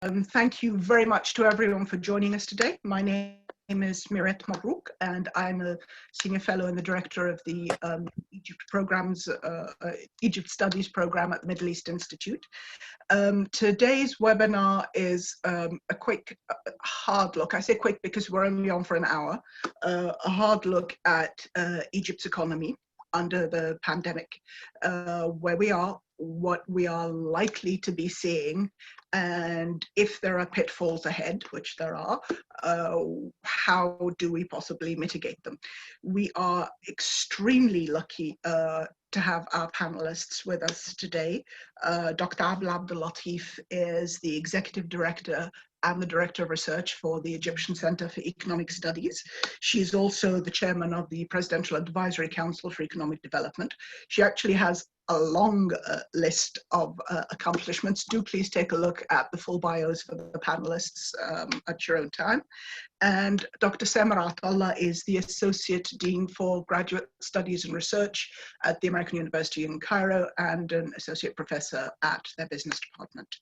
Thank you very much to everyone for joining us today. My name is Miret Mabrouk, and I'm a senior fellow and the director of the Egypt Studies program at the Middle East Institute. Today's webinar is a quick, hard look. I say quick because we're only on for an hour. A hard look at Egypt's economy under the pandemic, where we are, what we are likely to be seeing, and if there are pitfalls ahead, which there are, how do we possibly mitigate them? We are extremely lucky to have our panelists with us today. Dr. Abla Abdel-Latif is the Executive Director and the Director of Research for the Egyptian Center for Economic Studies. She's also the Chairman of the Presidential Advisory Council for Economic Development. She actually has a long list of accomplishments. Do please take a look at the full bios for the panelists at your own time. And Dr. Samarat Allah is the Associate Dean for Graduate Studies and Research at the American University in Cairo and an Associate Professor at their Business Department.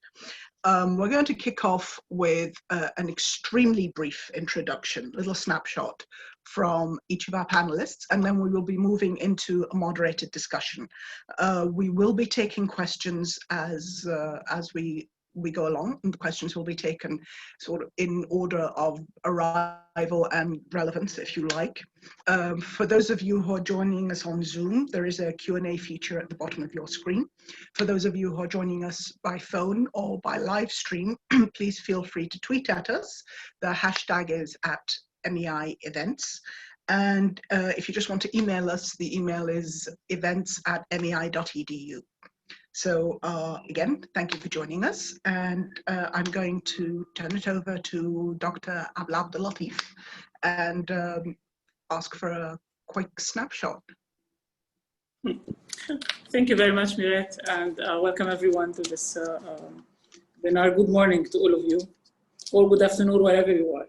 We're going to kick off with an extremely brief introduction, little snapshot from each of our panelists, and then we will be moving into a moderated discussion. We will be taking questions as we go along, and the questions will be taken sort of in order of arrival and relevance, if you like. For those of you who are joining us on Zoom, there is a Q&A feature at the bottom of your screen. For those of you who are joining us by phone or by live stream, please feel free to tweet at us. The hashtag is @MEI events. And if you just want to email us, the email is events@mei.edu. So again, thank you for joining us, and I'm going to turn it over to Dr. Abla Abdel-Latif and ask for a quick snapshot. Thank you very much, Miret, and welcome everyone to this webinar. Good morning to all of you, or good afternoon, wherever you are.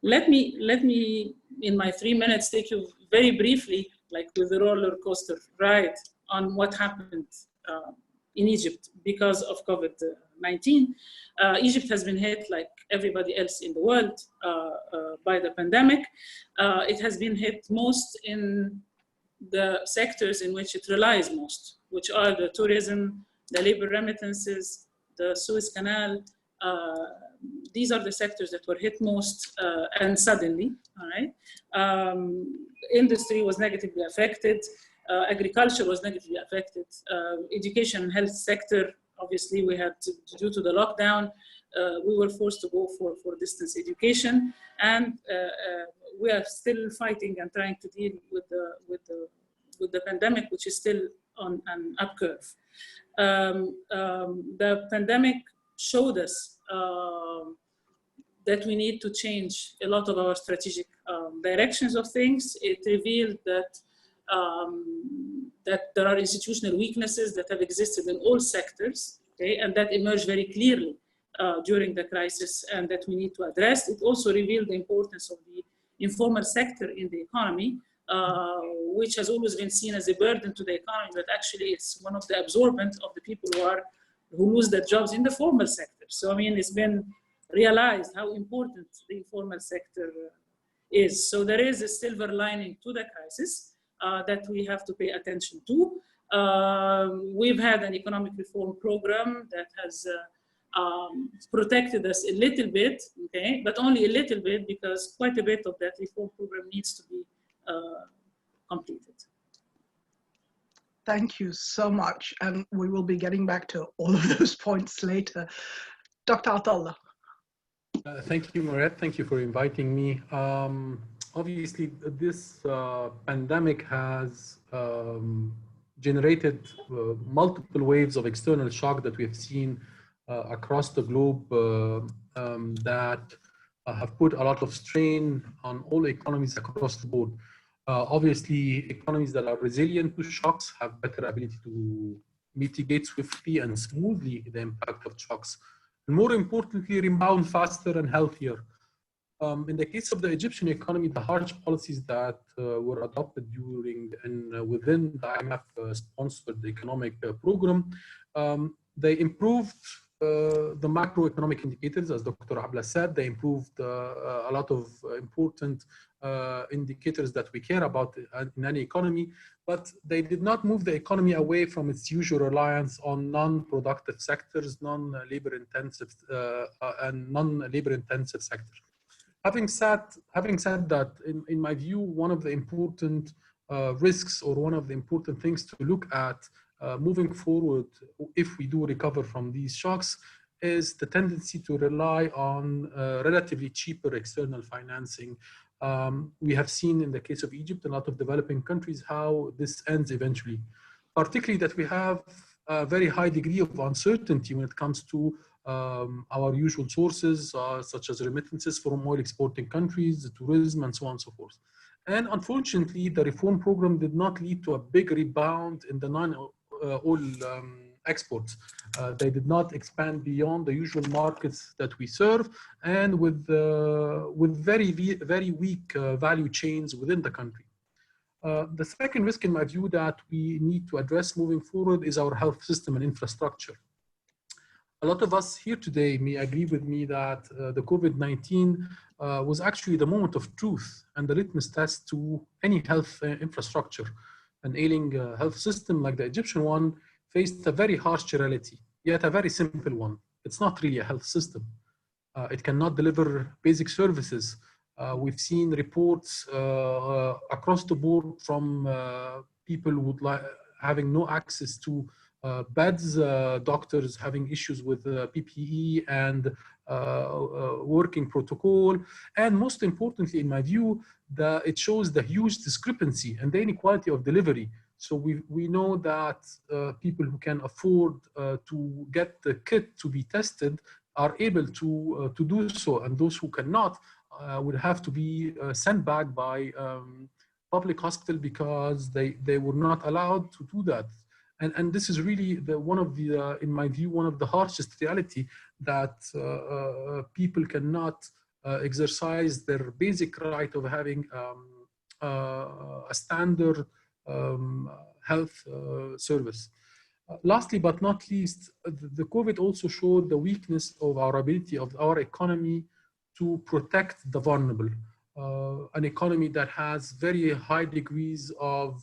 Let me, in my 3 minutes, take you very briefly, like with the roller coaster ride, on what happened in Egypt because of COVID-19. Egypt has been hit, like everybody else in the world, by the pandemic. It has been hit most in the sectors in which it relies most, which are the tourism, the labor remittances, the Suez Canal. These are the sectors that were hit most and suddenly, all right? Industry was negatively affected. Agriculture was negatively affected. Education and health sector, obviously we had to, due to the lockdown, we were forced to go for distance education, and we are still fighting and trying to deal with the pandemic, which is still on an up curve. The pandemic showed us that we need to change a lot of our strategic directions of things. It revealed that there are institutional weaknesses that have existed in all sectors, okay, and that emerged very clearly during the crisis, and that we need to address. It also revealed the importance of the informal sector in the economy, which has always been seen as a burden to the economy, but actually it's one of the absorbent of the people who lose their jobs in the formal sector. So I mean, it's been realized how important the informal sector is. So there is a silver lining to the crisis that we have to pay attention to. We've had an economic reform program that has protected us a little bit, okay, but only a little bit, because quite a bit of that reform program needs to be completed. Thank you so much, and we will be getting back to all of those points later. Dr. Atallah. Thank you, Miret. Thank you for inviting me. Obviously, this pandemic has generated multiple waves of external shock that we've seen across the globe that have put a lot of strain on all economies across the board. Obviously, economies that are resilient to shocks have better ability to mitigate swiftly and smoothly the impact of shocks, and more importantly, rebound faster and healthier. In the case of the Egyptian economy, the harsh policies that were adopted during and within the IMF-sponsored economic program, they improved the macroeconomic indicators, as Dr. Abla said, they improved a lot of important indicators that we care about in any economy, but they did not move the economy away from its usual reliance on non-productive sectors, non-labor intensive sectors. Having said that, in my view, one of the important risks, or one of the important things to look at moving forward, if we do recover from these shocks, is the tendency to rely on relatively cheaper external financing. We have seen in the case of Egypt, a lot of developing countries, how this ends eventually, particularly that we have a very high degree of uncertainty when it comes to our usual sources, such as remittances from oil exporting countries, tourism, and so on and so forth. And unfortunately, the reform program did not lead to a big rebound in the non-oil exports. They did not expand beyond the usual markets that we serve, and with very weak value chains within the country. The second risk, in my view, that we need to address moving forward is our health system and infrastructure. A lot of us here today may agree with me that the COVID-19 was actually the moment of truth and the litmus test to any health infrastructure. An ailing health system like the Egyptian one faced a very harsh reality, yet a very simple one. It's not really a health system. It cannot deliver basic services. We've seen reports across the board from people having no access to beds, doctors having issues with PPE and working protocol, and most importantly, in my view, it shows the huge discrepancy and the inequality of delivery. So we know that people who can afford to get the kit to be tested are able to do so, and those who cannot would have to be sent back by public hospital because they were not allowed to do that. And this is really one of the, in my view, one of the harshest reality, that people cannot exercise their basic right of having a standard health service. Lastly, but not least, the COVID also showed the weakness of our ability of our economy to protect the vulnerable. An economy that has very high degrees of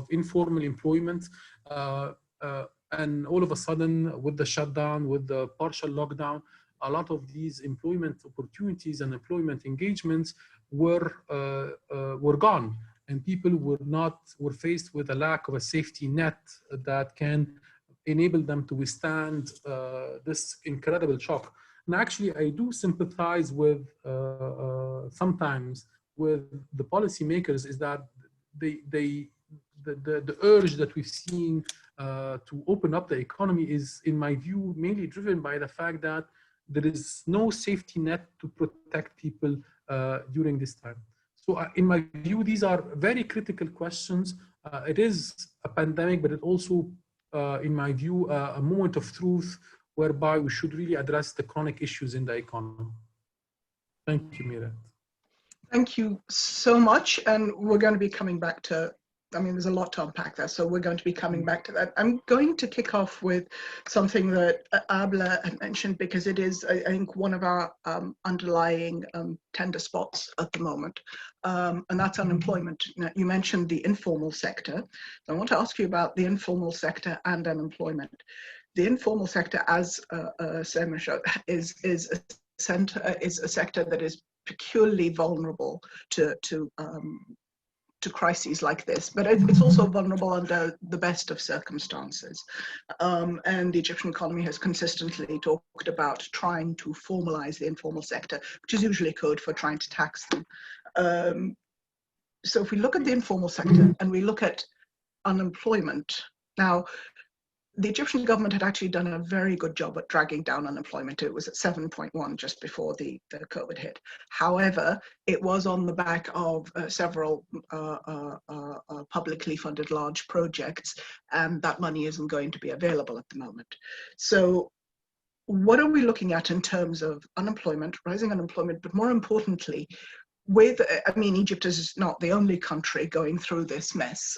informal employment, and all of a sudden, with the shutdown, with the partial lockdown, a lot of these employment opportunities and employment engagements were gone, and people were faced with a lack of a safety net that can enable them to withstand this incredible shock. And actually, I do sympathize with sometimes with the policymakers, is that the urge that we've seen to open up the economy is, in my view, mainly driven by the fact that there is no safety net to protect people during this time. So in my view, these are very critical questions. It is a pandemic, but it also, in my view, a moment of truth whereby we should really address the chronic issues in the economy. Thank you, Mira. Thank you so much. And we're going to be coming back to, I mean, there's a lot to unpack there, so we're going to be coming back to that. I'm going to kick off with something that Abla had mentioned, because it is, I think, one of our underlying tender spots at the moment, and that's unemployment. Now, you mentioned the informal sector. So I want to ask you about the informal sector and unemployment. The informal sector, as Sema showed, is a sector that is peculiarly vulnerable to crises like this, but it's also vulnerable under the best of circumstances. And the Egyptian economy has consistently talked about trying to formalize the informal sector, which is usually code for trying to tax them. So if we look at the informal sector and we look at unemployment, now, the Egyptian government had actually done a very good job at dragging down unemployment. It was at 7.1 just before the COVID hit. However, it was on the back of several publicly funded large projects, and that money isn't going to be available at the moment. So what are we looking at in terms of unemployment, rising unemployment, but more importantly, I mean, Egypt is not the only country going through this mess.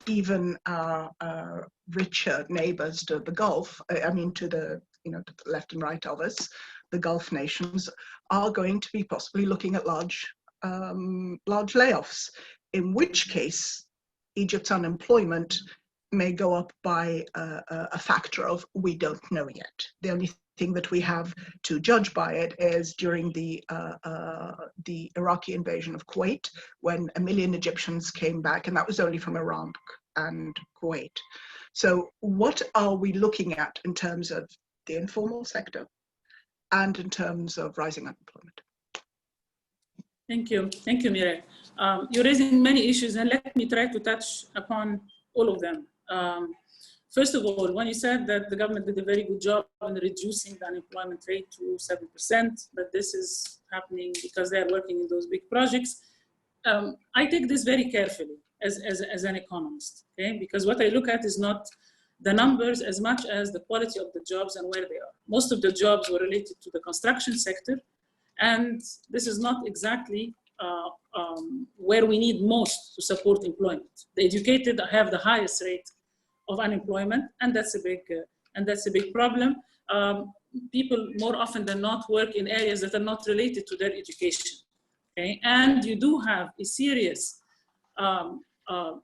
even our richer neighbors to the Gulf, I mean to the, to the left and right of us, the Gulf nations, are going to be possibly looking at large layoffs, in which case Egypt's unemployment may go up by a factor of we don't know yet. The only thing that we have to judge by it is during the Iraqi invasion of Kuwait, when 1 million Egyptians came back, and that was only from Iran and Kuwait. So what are we looking at in terms of the informal sector and in terms of rising unemployment? Thank you, Mireille. You're raising many issues, and let me try to touch upon all of them. First of all, when you said that the government did a very good job in reducing the unemployment rate to 7%, but this is happening because they are working in those big projects, I take this very carefully as an economist, okay? Because what I look at is not the numbers as much as the quality of the jobs and where they are. Most of the jobs were related to the construction sector, and this is not exactly where we need most to support employment. The educated have the highest rate of unemployment, and that's a big problem. People more often than not work in areas that are not related to their education. Okay, and you do have a serious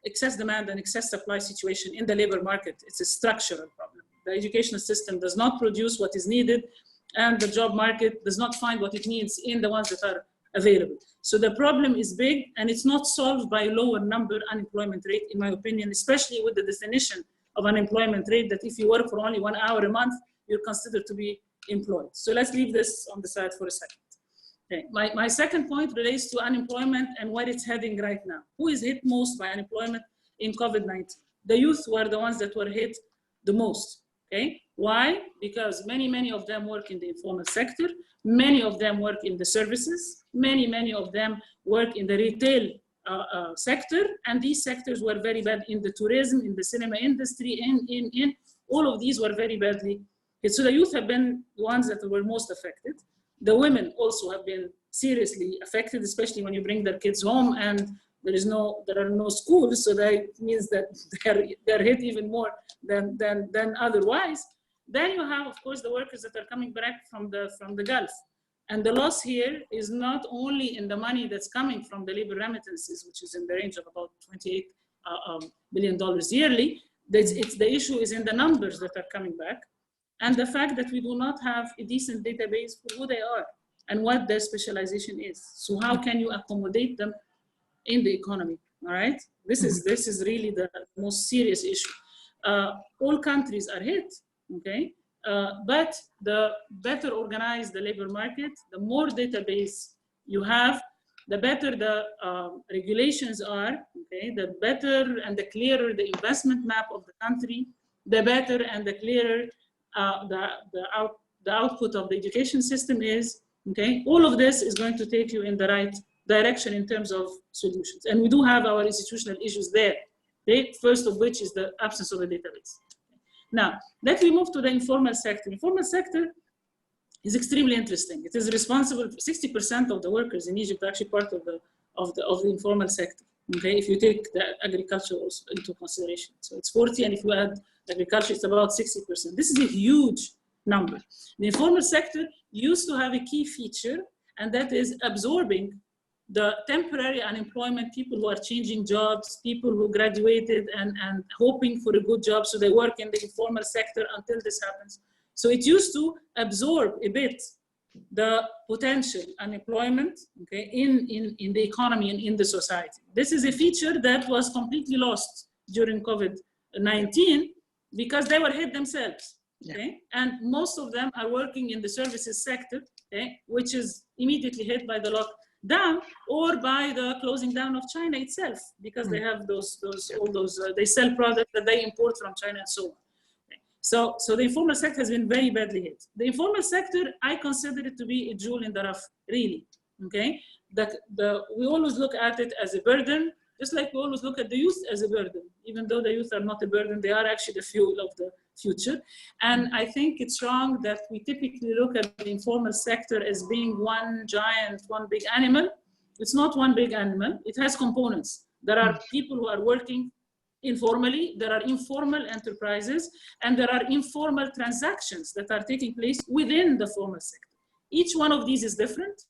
excess demand and excess supply situation in the labor market. It's a structural problem. The educational system does not produce what is needed, and the job market does not find what it needs in the ones that are available. So the problem is big, and it's not solved by a lower number unemployment rate, in my opinion, especially with the definition of unemployment rate that if you work for only 1 hour a month, you're considered to be employed. So let's leave this on the side for a second. Okay. My second point relates to unemployment and where it's heading right now. Who is hit most by unemployment in COVID-19? The youth were the ones that were hit the most. Okay. Why? Because many of them work in the informal sector. Many of them work in the services. Many of them work in the retail sector. And these sectors were very bad in the tourism, in the cinema industry, in all of these were very badly hit. So the youth have been the ones that were most affected. The women also have been seriously affected, especially when you bring their kids home and there are no schools, so that means that they're hit even more than otherwise. Then you have, of course, the workers that are coming back from the Gulf. And the loss here is not only in the money that's coming from the labor remittances, which is in the range of about $28 billion yearly. The issue is in the numbers that are coming back, and the fact that we do not have a decent database for who they are and what their specialization is. So how can you accommodate them in the economy? All right, this is really the most serious issue. All countries are hit, okay, but the better organized the labor market, the more database you have, the better the regulations are, okay, the better and the clearer the investment map of the country, the better and the clearer the output of the education system is, okay. All of this is going to take you in the right direction in terms of solutions. And we do have our institutional issues there, okay? First of which is the absence of a database. Now, let me move to the informal sector. Informal sector is extremely interesting. It is responsible for 60% of the workers in Egypt are actually part of the informal sector. Okay, if you take the agriculture also into consideration. So it's 40, and if you add agriculture, it's about 60%. This is a huge number. The informal sector used to have a key feature, and that is absorbing the temporary unemployment, people who are changing jobs, people who graduated and hoping for a good job, so they work in the informal sector until this happens. So it used to absorb a bit the potential unemployment, okay, in the economy and in the society. This is a feature that was completely lost during COVID-19 because they were hit themselves, okay? Yeah. And most of them are working in the services sector, okay, which is immediately hit by the lockdown or by the closing down of China itself, because they have they sell products that they import from China and so on. So the informal sector has been very badly hit. The informal sector, I consider it to be a jewel in the rough, really, okay? We always look at it as a burden, just like we always look at the youth as a burden. Even though the youth are not a burden, they are actually the fuel of the future. And I think it's wrong that we typically look at the informal sector as being one big animal. It's not one big animal. It has components. There are people who are working informally, there are informal enterprises, and there are informal transactions that are taking place within the formal sector. Each one of these is different,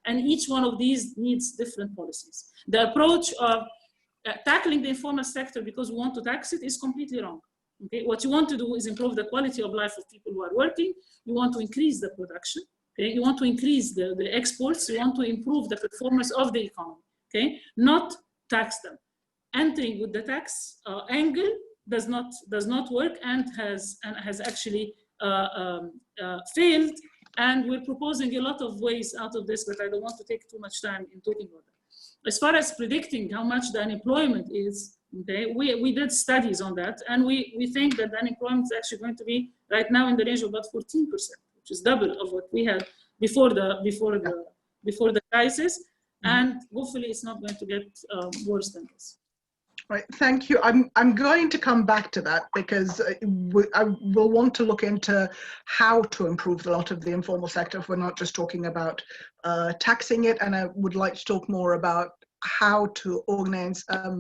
and each one of these needs different policies. The approach of tackling the informal sector because we want to tax it is completely wrong. Okay? What you want to do is improve the quality of life of people who are working. You want to increase the production. Okay? You want to increase the exports. You want to improve the performance of the economy. Okay? Not tax them. Entering with the tax angle does not work and has actually failed. And we're proposing a lot of ways out of this, but I don't want to take too much time in talking about that. As far as predicting how much the unemployment is, okay, we did studies on that, and we think that the unemployment is actually going to be right now in the range of about 14%, which is double of what we had before the crisis, and hopefully it's not going to get worse than this. Right, thank you. I'm going to come back to that because I will want to look into how to improve a lot of the informal sector if we're not just talking about taxing it, and I would like to talk more about how to organize a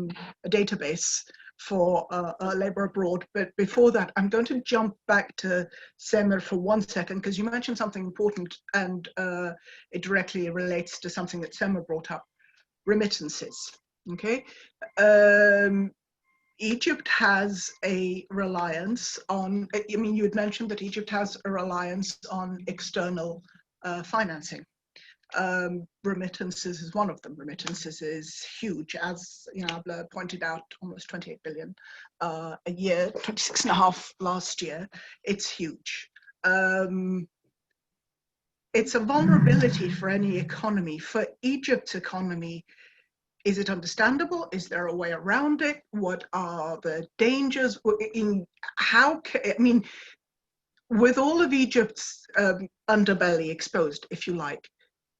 database for labor abroad. But before that, I'm going to jump back to Semer for 1 second because you mentioned something important, and it directly relates to something that Semer brought up: remittances. Okay, Egypt has a reliance on, I mean, you had mentioned that Egypt has a reliance on external financing. Remittances is one of them. Remittances is huge, as Abla pointed out, almost 28 billion a year, 26.5 last year. It's huge. It's a vulnerability for any economy. For Egypt's economy, is it understandable? Is there a way around it? What are the dangers? With all of Egypt's underbelly exposed, if you like,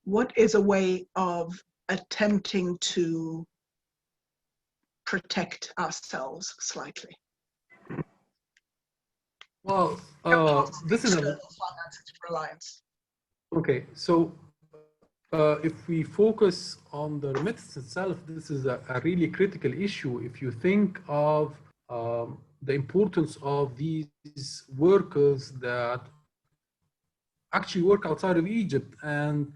what is a way of attempting to protect ourselves slightly? Well, this is a reliance. Okay, so if we focus on the remittance itself, this is a really critical issue. If you think of the importance of these workers that actually work outside of Egypt, and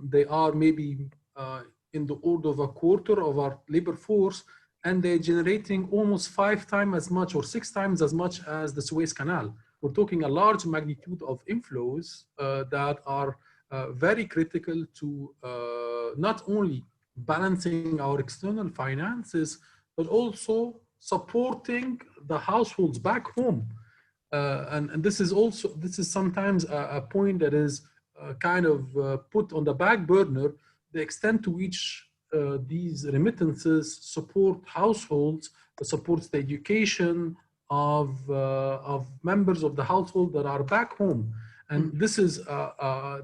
they are maybe in the order of a quarter of our labor force, and they're generating almost 5 times as much or 6 times as much as the Suez Canal. We're talking a large magnitude of inflows that are very critical to not only balancing our external finances, but also supporting the households back home. And this is sometimes a point that is kind of put on the back burner, the extent to which these remittances support households, supports the education of members of the household that are back home. And this is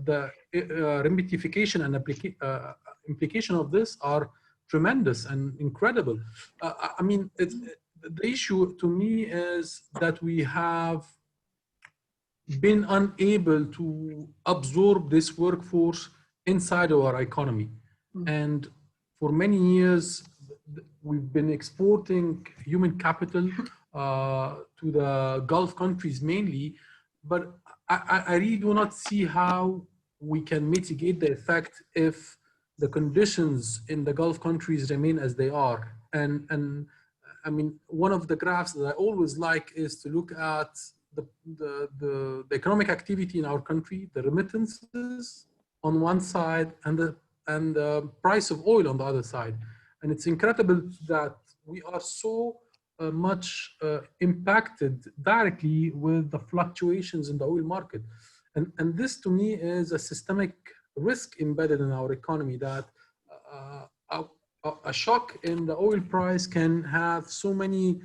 the remittification and implication of this are tremendous and incredible. I mean, the issue to me is that we have been unable to absorb this workforce inside of our economy. And for many years, we've been exporting human capital to the Gulf countries mainly, but I really do not see how we can mitigate the effect if the conditions in the Gulf countries remain as they are. And I mean, one of the graphs that I always like is to look at the economic activity in our country, the remittances on one side, and the price of oil on the other side. And it's incredible that we are so much impacted directly with the fluctuations in the oil market. And this to me is a systemic risk embedded in our economy, that a shock in the oil price can have so many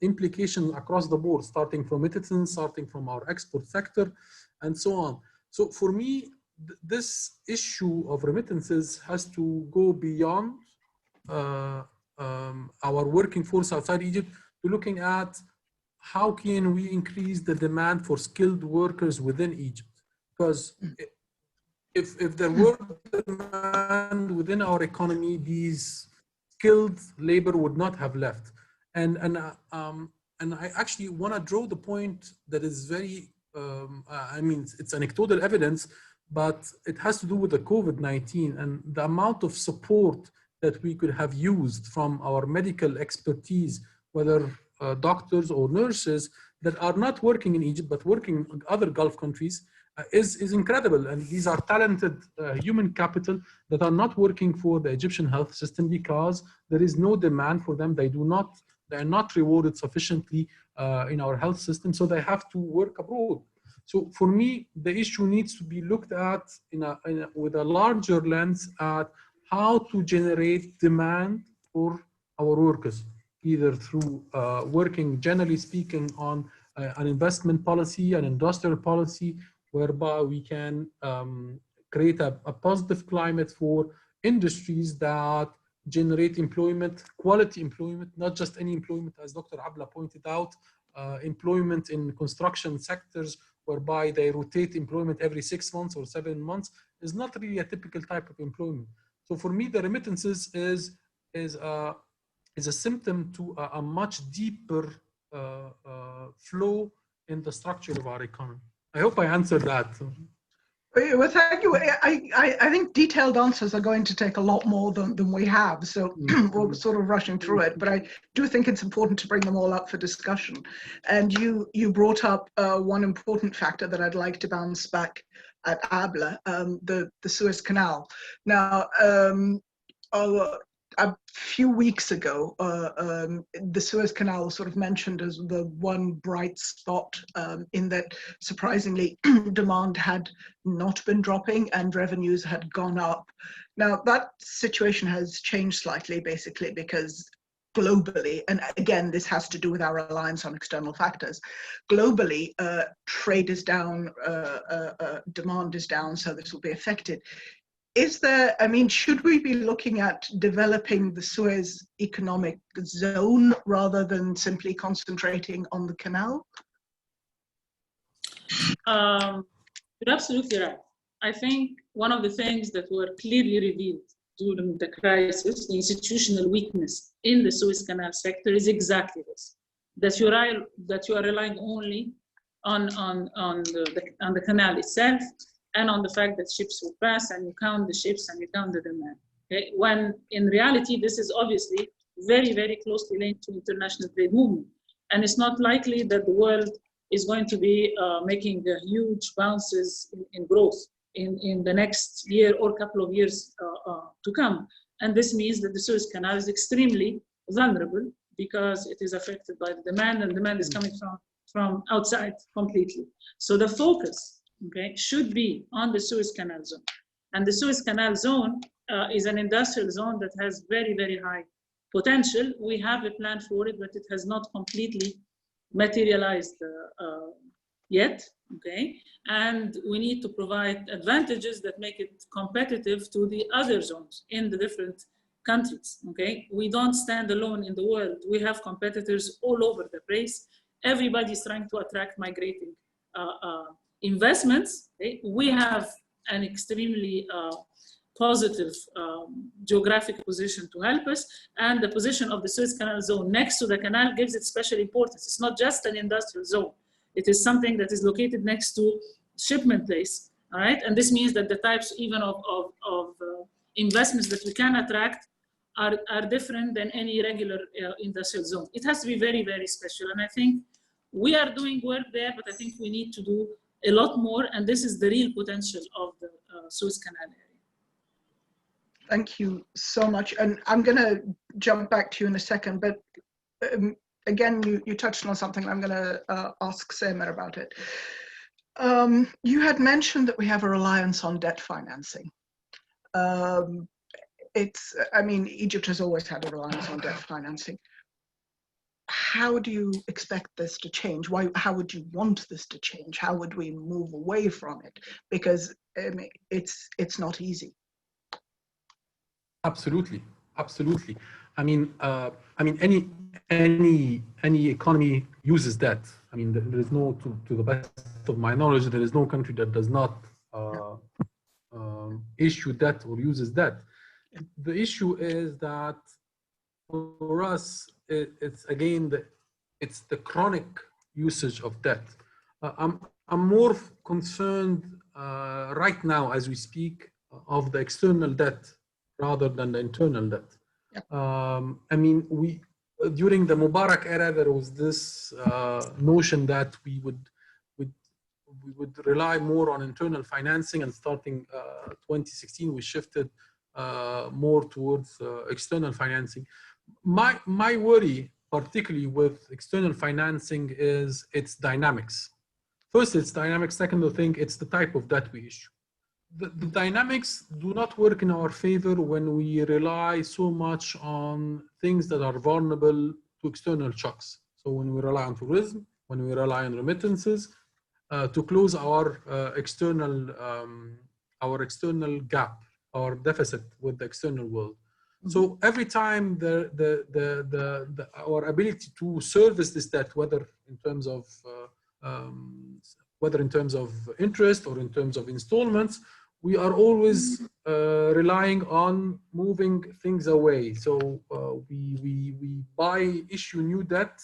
implications across the board, starting from remittances, starting from our export sector, and so on. So for me, this issue of remittances has to go beyond our working force outside Egypt to looking at how can we increase the demand for skilled workers within Egypt. Because if there were demand within our economy, these skilled labor would not have left. And I actually want to draw the point that is very, I mean, it's anecdotal evidence, but it has to do with the COVID-19 and the amount of support that we could have used from our medical expertise, whether doctors or nurses that are not working in Egypt, but working in other Gulf countries, is incredible. And these are talented human capital that are not working for the Egyptian health system because there is no demand for them. They are not rewarded sufficiently in our health system, so they have to work abroad. So for me, the issue needs to be looked at with a larger lens at how to generate demand for our workers, either through working, generally speaking, on an investment policy, an industrial policy, whereby we can create a positive climate for industries that generate employment, quality employment, not just any employment, as Dr. Abla pointed out, employment in construction sectors, whereby they rotate employment every 6 months or 7 months, is not really a typical type of employment. So for me, the remittances is a symptom to a much deeper flow in the structure of our economy. I hope I answered that. Well, thank you. I think detailed answers are going to take a lot more than we have, so we're sort of rushing through it. But I do think it's important to bring them all up for discussion. And you brought up one important factor that I'd like to bounce back at Abla, the Suez Canal. Now, a few weeks ago, the Suez Canal was sort of mentioned as the one bright spot in that, surprisingly, demand had not been dropping and revenues had gone up. Now, that situation has changed slightly, basically, because globally, and again, this has to do with our reliance on external factors, globally, trade is down, demand is down, so this will be affected. Is there, I mean, should we be looking at developing the Suez economic zone rather than simply concentrating on the canal? You're absolutely right. I think one of the things that were clearly revealed during the crisis, the institutional weakness in the Suez Canal sector, is exactly this: that you are relying only on the canal itself, and on the fact that ships will pass, and you count the ships and you count the demand. Okay? When in reality, this is obviously very, very closely linked to international trade movement. And it's not likely that the world is going to be making huge bounces in growth in the next year or couple of years to come. And this means that the Suez Canal is extremely vulnerable because it is affected by the demand, and demand is coming from outside completely. So the focus, okay, should be on the Suez Canal zone. And the Suez Canal zone is an industrial zone that has very, very high potential. We have a plan for it, but it has not completely materialized yet, okay? And we need to provide advantages that make it competitive to the other zones in the different countries, okay? We don't stand alone in the world. We have competitors all over the place. Everybody's trying to attract migrating investments. Okay? We have an extremely positive geographic position to help us, and the position of the Suez Canal zone next to the canal gives it special importance. It's not just an industrial zone. It is something that is located next to shipment place, all right? And this means that the types even of investments that we can attract are different than any regular industrial zone. It has to be very, very special. And I think we are doing work there, but I think we need to do a lot more, and this is the real potential of the Suez Canal area. Thank you so much. And I'm going to jump back to you in a second, but again, you touched on something. I'm going to ask Semer about it. You had mentioned that we have a reliance on debt financing. I mean, Egypt has always had a reliance on debt financing. How do you expect this to change? How would you want this to change? How would we move away from it? Because it's not easy. Absolutely, absolutely. I mean, any economy uses debt. I mean, there is no, to the best of my knowledge, there is no country that does not issue debt or uses debt. The issue is that for us, it's again it's the chronic usage of debt. I'm more concerned right now as we speak of the external debt rather than the internal debt. I mean, during the Mubarak era, there was this notion that we would rely more on internal financing, and starting 2016, we shifted more towards external financing. My worry, particularly with external financing, is its dynamics. First, it's dynamics. Second, I think it's the type of debt we issue. The dynamics do not work in our favor when we rely so much on things that are vulnerable to external shocks. So when we rely on tourism, when we rely on remittances, to close our external gap, our deficit with the external world. So every time our ability to service this debt, whether in terms of interest or in terms of installments, we are always relying on moving things away. So we issue new debt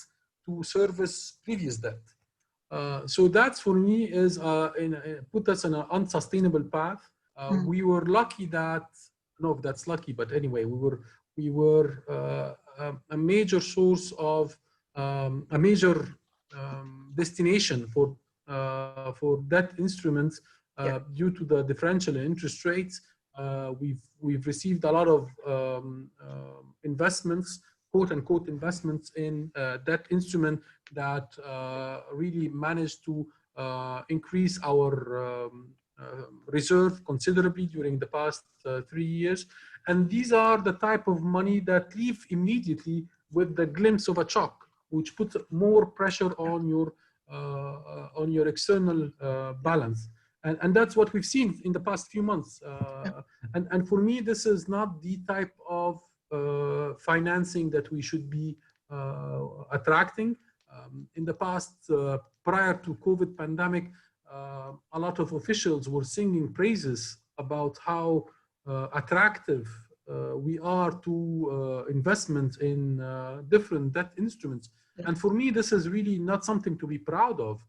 to service previous debt. So that's, for me, is put us in an unsustainable path. We were lucky that, I don't know if that's lucky, but anyway, we were a major source of a major destination for debt instruments due to the differential in interest rates. We've received a lot of investments, quote unquote investments, in debt instrument that really managed to increase our reserve considerably during the past 3 years. And these are the type of money that leave immediately with the glimpse of a shock, which puts more pressure on your external balance. And that's what we've seen in the past few months. And for me, this is not the type of financing that we should be attracting. In the past, prior to COVID pandemic, a lot of officials were singing praises about how attractive we are to investments in different debt instruments. And for me, this is really not something to be proud of.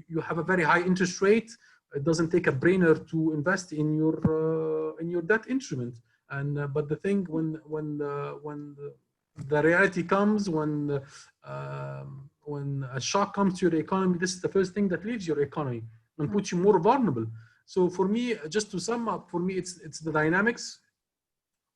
You have a very high interest rate. It doesn't take a brainer to invest in your debt instrument. And but the thing, when the reality comes, when a shock comes to your economy, this is the first thing that leaves your economy and puts you more vulnerable. So for me, just to sum up, for me, it's the dynamics.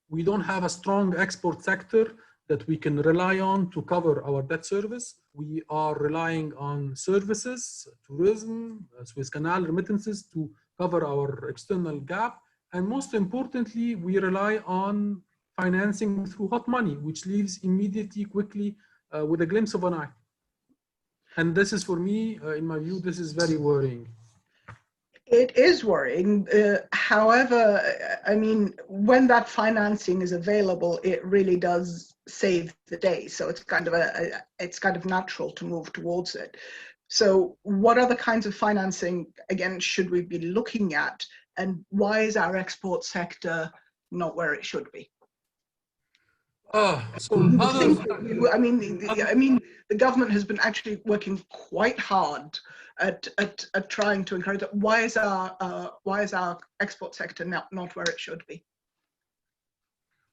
We don't have a strong export sector that we can rely on to cover our debt service. We are relying on services, tourism, Suez Canal, remittances to cover our external gap. And most importantly, we rely on financing through hot money, which leaves immediately, quickly, with a glimpse of an eye. And this is, for me, in my view, this is very worrying. It is worrying. However, I mean, when that financing is available, it really does save the day. So it's kind of natural to move towards it. So what other kinds of financing, again, should we be looking at? And why is our export sector not where it should be? I mean, the government has been actually working quite hard at trying to encourage that. Why is our export sector not where it should be?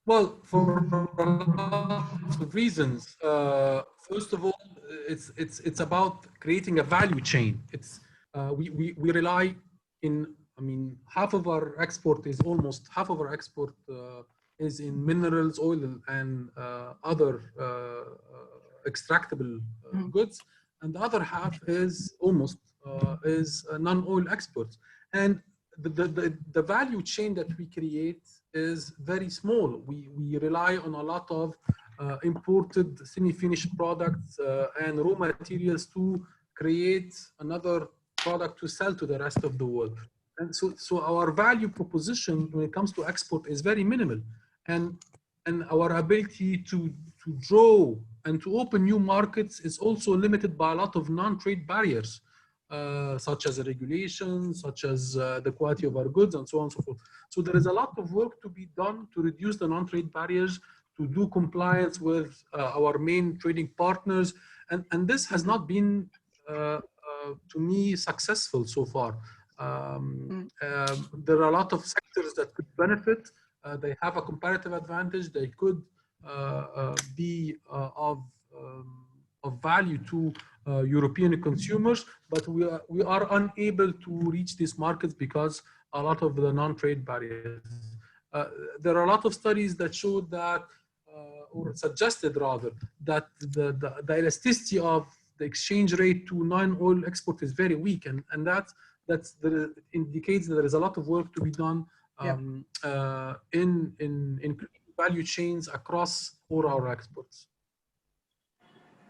Well, for lots of reasons. First of all, it's about creating a value chain. It's we rely in. I mean, half of our export is in minerals, oil, and other extractable goods, and the other half is non-oil exports. And the value chain that we create is very small. We rely on a lot of imported semi-finished products and raw materials to create another product to sell to the rest of the world. And so our value proposition when it comes to export is very minimal. And our ability to draw and to open new markets is also limited by a lot of non-trade barriers, such as regulations, such as the quality of our goods, and so on and so forth. So there is a lot of work to be done to reduce the non-trade barriers do compliance with our main trading partners, and this has not been to me successful so far. There are a lot of sectors that could benefit. They have a comparative advantage. They could be of value to European consumers, but we are unable to reach these markets because a lot of the non-trade barriers. There are a lot of studies that showed that, or suggested rather, that the elasticity of the exchange rate to non-oil export is very weak, and that indicates that there is a lot of work to be done in value chains across all our exports.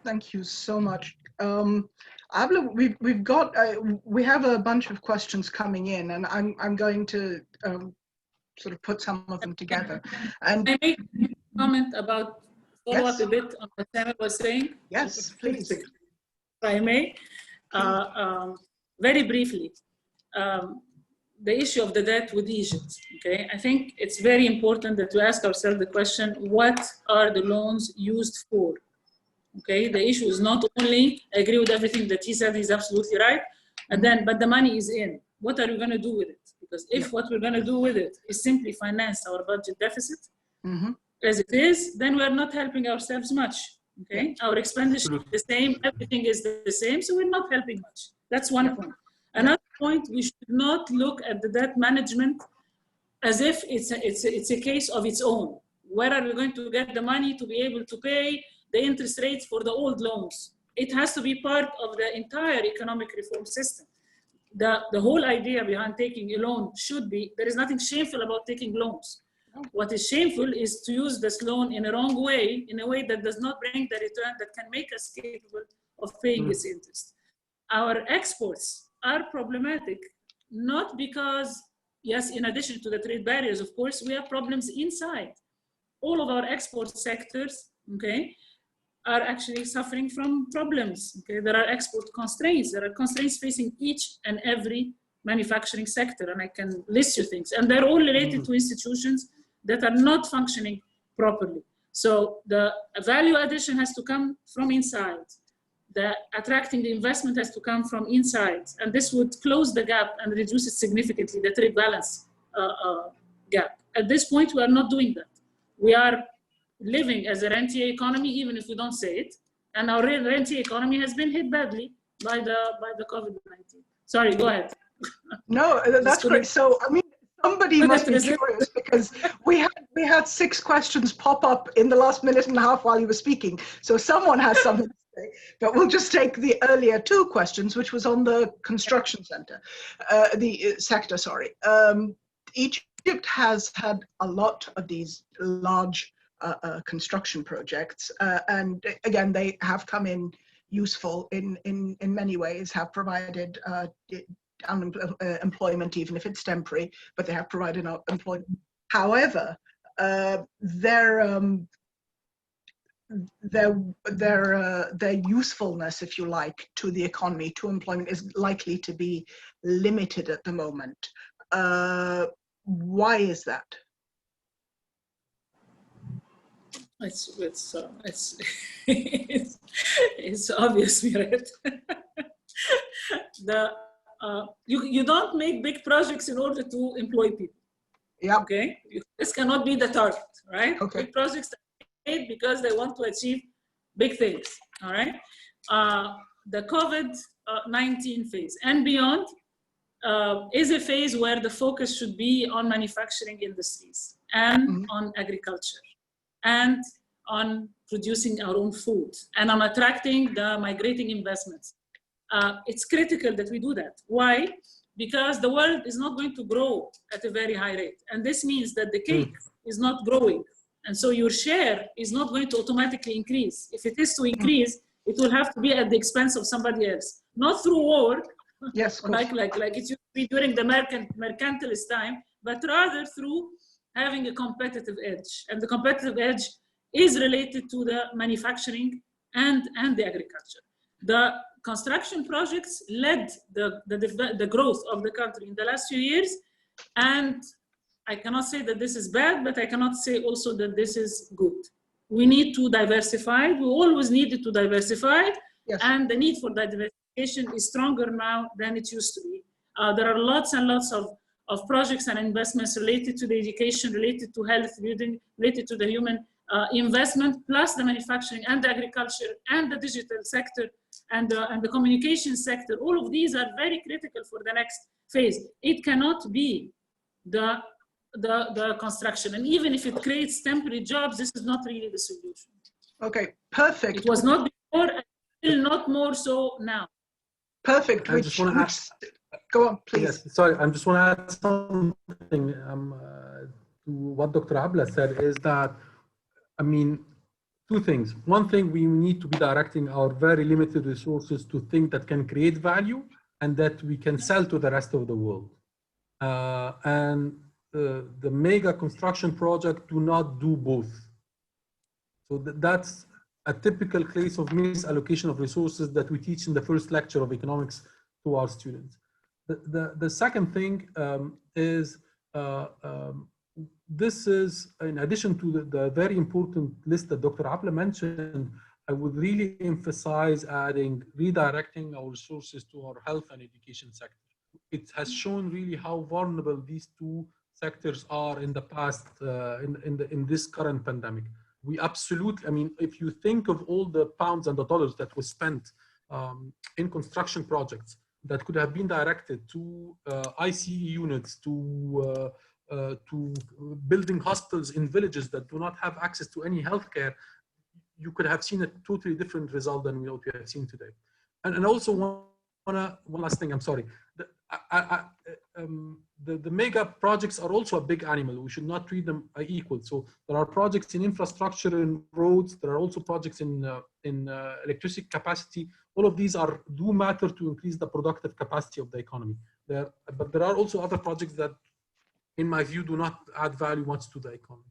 Thank you so much. We have a bunch of questions coming in, and I'm going to sort of put some of them together. And I make a comment about follow up a bit on what Samuel was saying. Yes, please. If I may, very briefly, the issue of the debt with Egypt. Okay, I think it's very important that we ask ourselves the question: what are the loans used for? Okay, the issue is not only, I agree with everything that he said, he's absolutely right, and then, but the money is in. What are we going to do with it? Because if what we're going to do with it is simply finance our budget deficit, as it is, then we're not helping ourselves much. Okay, our expenditure is the same, everything is the same, so we're not helping much. That's one point. Another point, we should not look at the debt management as if it's a case of its own. Where are we going to get the money to be able to pay the interest rates for the old loans? It has to be part of the entire economic reform system. The whole idea behind taking a loan should be, there is nothing shameful about taking loans. What is shameful is to use this loan in a wrong way, in a way that does not bring the return that can make us capable of paying its interest. Our exports are problematic, not because, yes, in addition to the trade barriers, of course, we have problems inside. All of our export sectors, okay, are actually suffering from problems. Okay, there are export constraints. There are constraints facing each and every manufacturing sector, and I can list you things. And they're all related to institutions that are not functioning properly. So the value addition has to come from inside. The attracting the investment has to come from inside. And this would close the gap and reduce it significantly, the trade balance gap. At this point, we are not doing that. We are living as a rentier economy, even if we don't say it. And our rentier economy has been hit badly by the COVID-19. Sorry, go ahead. No, that's great. So, I mean, somebody must be curious, because we had 6 questions pop up in the last minute and a half while you were speaking. So someone has something to say, but we'll just take the earlier 2 questions, which was on the construction sector. Egypt has had a lot of these large construction projects, and again, they have come in useful in many ways, have provided employment, even if it's temporary, but they have provided employment. However, their usefulness, if you like, to the economy, to employment, is likely to be limited at the moment. Why is that? It's obvious, right? You don't make big projects in order to employ people. Yeah. Okay. This cannot be the target, right? Okay. Big projects are made because they want to achieve big things. All right. The COVID-19 phase and beyond is a phase where the focus should be on manufacturing industries and on agriculture, and on producing our own food, and on attracting the migrating investments. It's critical that we do that. Why? Because the world is not going to grow at a very high rate. And this means that the cake is not growing. And so your share is not going to automatically increase. If it is to increase, it will have to be at the expense of somebody else. Not through war, yes, like it used to be during the mercantilist time, but rather through having a competitive edge. And the competitive edge is related to the manufacturing and the agriculture. The construction projects led the growth of the country in the last few years, and I cannot say that this is bad, but I cannot say also that this is good. We need to diversify. We always needed to diversify, yes. And the need for diversification is stronger now than it used to be. There are lots and lots of projects and investments related to the education, related to health, building, related to the human investment, plus the manufacturing and the agriculture and the digital sector and the communication sector. All of these are very critical for the next phase. It cannot be the construction, and even if it creates temporary jobs, this is not really the solution. Okay, perfect. It was not before, and still not more so now. Perfect. I just want to add, go on, please. Yes, sorry, I just want to add something to what Dr. Abla said, is that, I mean, two things. One thing, we need to be directing our very limited resources to things that can create value and that we can sell to the rest of the world. The mega construction project do not do both. So that's a typical case of misallocation of resources that we teach in the first lecture of economics to our students. The second thing is, this is, in addition to the very important list that Dr. Abla mentioned, I would really emphasize adding, redirecting our resources to our health and education sector. It has shown really how vulnerable these two sectors are in the past, in this current pandemic. We absolutely, I mean, if you think of all the pounds and the dollars that was spent in construction projects that could have been directed to ICE units, to building hospitals in villages that do not have access to any healthcare, you could have seen a totally different result than what we have seen today. And also one last thing, I'm sorry. The mega projects are also a big animal. We should not treat them equal. So there are projects in infrastructure and roads. There are also projects in electricity capacity. All of these do matter to increase the productive capacity of the economy. But there are also other projects that, in my view, do not add value much to the economy.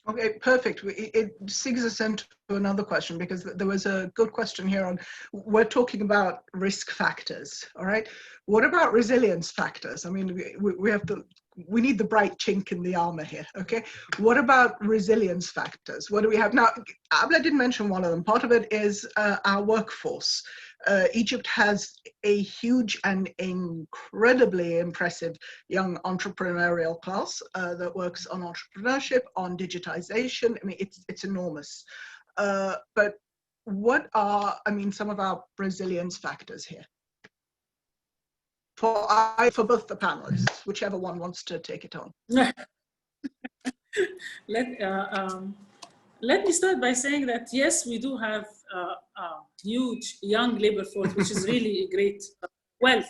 Okay, perfect. It segues us into another question, because there was a good question here on, we're talking about risk factors, all right? What about resilience factors? I mean, we need the bright chink in the armor here, okay? What about resilience factors? What do we have? Now, Abla did mention one of them. Part of it is our workforce. Egypt has a huge and incredibly impressive young entrepreneurial class that works on entrepreneurship, on digitization. I mean, it's enormous. But what are, I mean, some of our resilience factors here? For both the panelists, whichever one wants to take it on. Let me start by saying that, yes, we do have a huge young labor force, which is really a great wealth.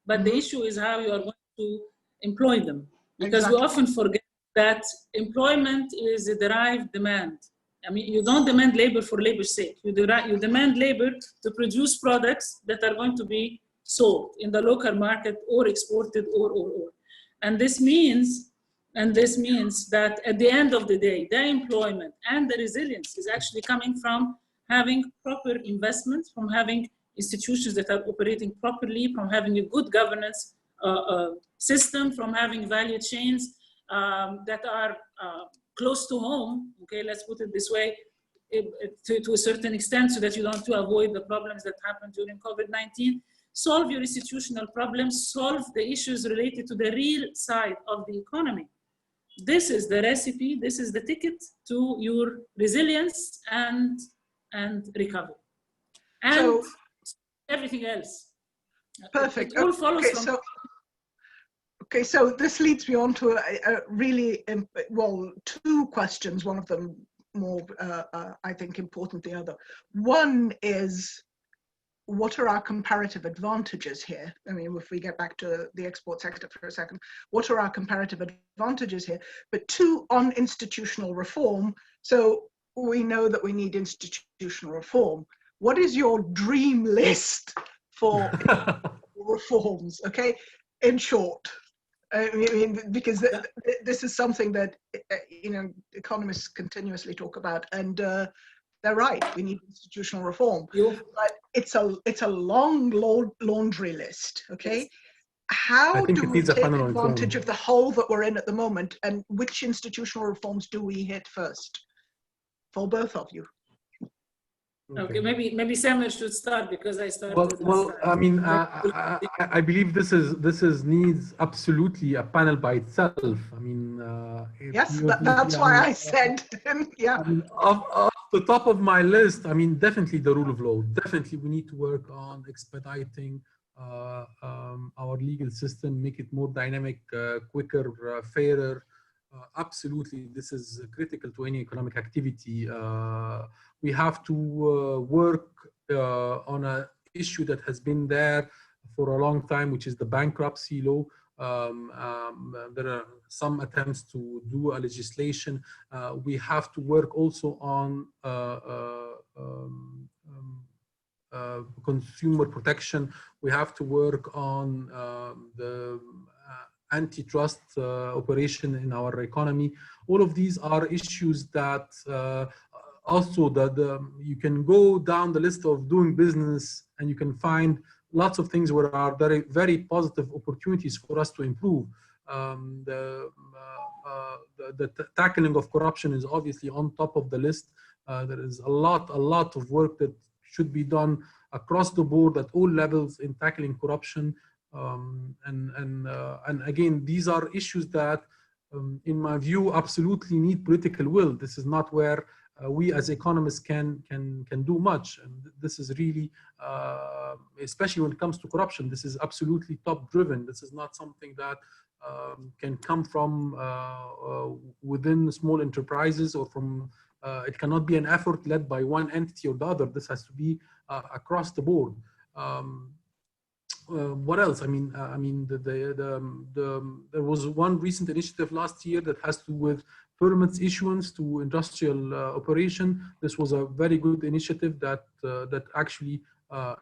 But the issue is how you are going to employ them. Because we often forget that employment is a derived demand. I mean, you don't demand labor for labor's sake. You demand labor to produce products that are going to be sold in the local market or exported or. And this means that at the end of the day, the employment and the resilience is actually coming from having proper investments, from having institutions that are operating properly, from having a good governance system, from having value chains that are close to home, okay, let's put it this way, to a certain extent, so that you don't avoid the problems that happened during COVID-19. Solve your institutional problems, solve the issues related to the real side of the economy. This is the recipe, this is the ticket to your resilience and recovery. And so, everything else. Perfect. It all follows from... Okay, so this leads me on to a really, well, two questions, one of them more, I think, important than the other. One is, what are our comparative advantages here? I mean, if we get back to the export sector for a second, what are our comparative advantages here? But two, on institutional reform. So we know that we need institutional reform. What is your dream list for reforms? Okay, in short. I mean, because this is something that, you know, economists continuously talk about, and they're right. We need institutional reform, but it's a long laundry list. Okay, how think do it we needs a take panel on its own. advantage of the hole that we're in at the moment, and which institutional reforms do we hit first? For both of you. Okay, maybe Samer should start because I started. Well, I mean, I believe this is needs absolutely a panel by itself. I mean, yes, that's why I said, yeah. I mean, off the top of my list, I mean, definitely the rule of law. Definitely, we need to work on expediting our legal system, make it more dynamic, quicker, fairer. Absolutely, this is critical to any economic activity. We have to work on an issue that has been there for a long time, which is the bankruptcy law. There are some attempts to do a legislation. We have to work also on consumer protection. We have to work on the antitrust operation in our economy. All of these are issues that also you can go down the list of doing business and you can find lots of things where are very, very positive opportunities for us to improve. The tackling of corruption is obviously on top of the list. There is a lot of work that should be done across the board at all levels in tackling corruption. And again, these are issues that, in my view, absolutely need political will. This is not where we as economists can do much. And this is really, especially when it comes to corruption, this is absolutely top driven. This is not something that can come from within small enterprises or from, it cannot be an effort led by one entity or the other. This has to be across the board. What else? I mean, there was one recent initiative last year that has to do with permits issuance to industrial operation. This was a very good initiative that actually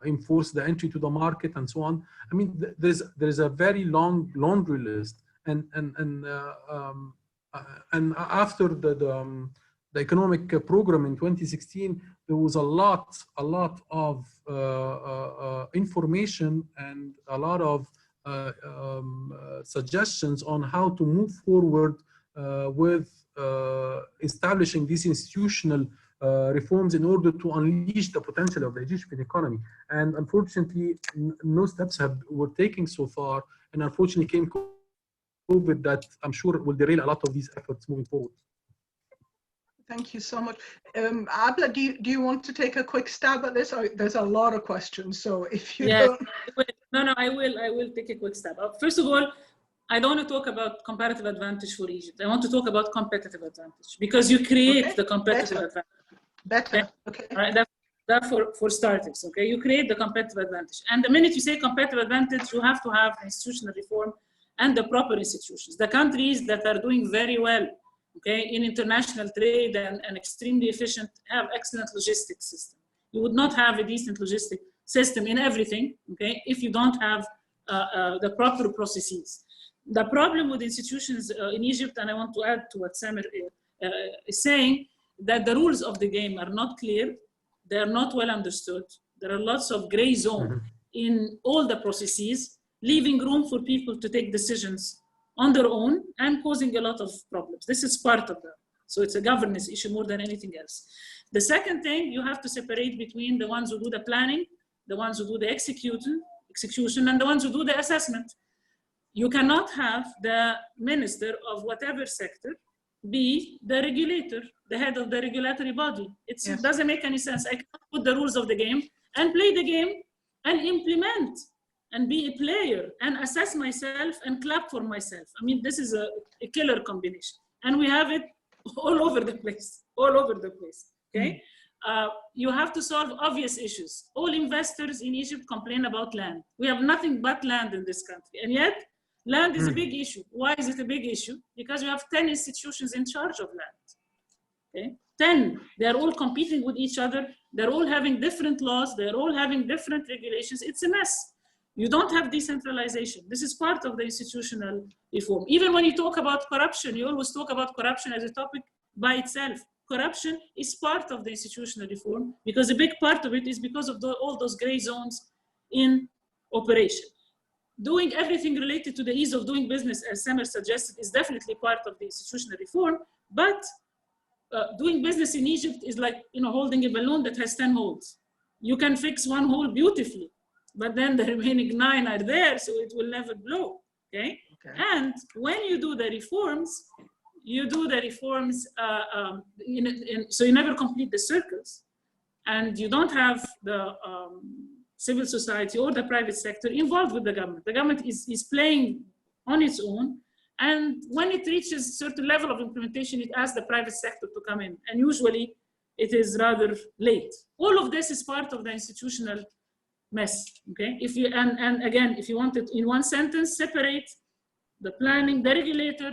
enforced the entry to the market and so on. I mean, there's a very long laundry list, and after the economic program in 2016, there was a lot of information and a lot of suggestions on how to move forward with establishing these institutional reforms in order to unleash the potential of the Egyptian economy. And unfortunately, no steps were taken so far. And unfortunately, came COVID that I'm sure will derail a lot of these efforts moving forward. Thank you so much. Abla, do you want to take a quick stab at this? There's a lot of questions, so if you don't. No, I will take a quick stab. First of all, I don't want to talk about comparative advantage for Egypt. I want to talk about competitive advantage, because you create the competitive advantage. Better, okay. All right, that for starters, okay? You create the competitive advantage. And the minute you say competitive advantage, you have to have institutional reform and the proper institutions. The countries that are doing very well, okay, in international trade and extremely efficient, have excellent logistics system. You would not have a decent logistic system in everything, okay, if you don't have the proper processes. The problem with institutions in Egypt, and I want to add to what Samer is saying, that the rules of the game are not clear, they are not well understood, there are lots of gray zone in all the processes, leaving room for people to take decisions on their own and causing a lot of problems. This is part of that. So it's a governance issue more than anything else. The second thing, you have to separate between the ones who do the planning, the ones who do the execution, and the ones who do the assessment. You cannot have the minister of whatever sector be the regulator, the head of the regulatory body. It doesn't make any sense. I cannot put the rules of the game and play the game and implement and be a player and assess myself and clap for myself. I mean, this is a killer combination. And we have it all over the place, okay? You have to solve obvious issues. All investors in Egypt complain about land. We have nothing but land in this country. And yet, land is a big issue. Why is it a big issue? Because we have 10 institutions in charge of land, okay? 10, they're all competing with each other. They're all having different laws. They're all having different regulations. It's a mess. You don't have decentralization. This is part of the institutional reform. Even when you talk about corruption, you always talk about corruption as a topic by itself. Corruption is part of the institutional reform because a big part of it is because of all those gray zones in operation. doing everything related to the ease of doing business, as Samer suggested, is definitely part of the institutional reform. But doing business in Egypt is like, you know, holding a balloon that has 10 holes. You can fix one hole beautifully, but then the remaining 9 are there, so it will never blow. Okay? And when you do the reforms, so you never complete the circles, and you don't have the civil society or the private sector involved with the government. The government is playing on its own, and when it reaches a certain level of implementation, it asks the private sector to come in, and usually it is rather late. All of this is part of the institutional mess. Okay, if you and again, if you want it in one sentence, separate the planning, the regulator,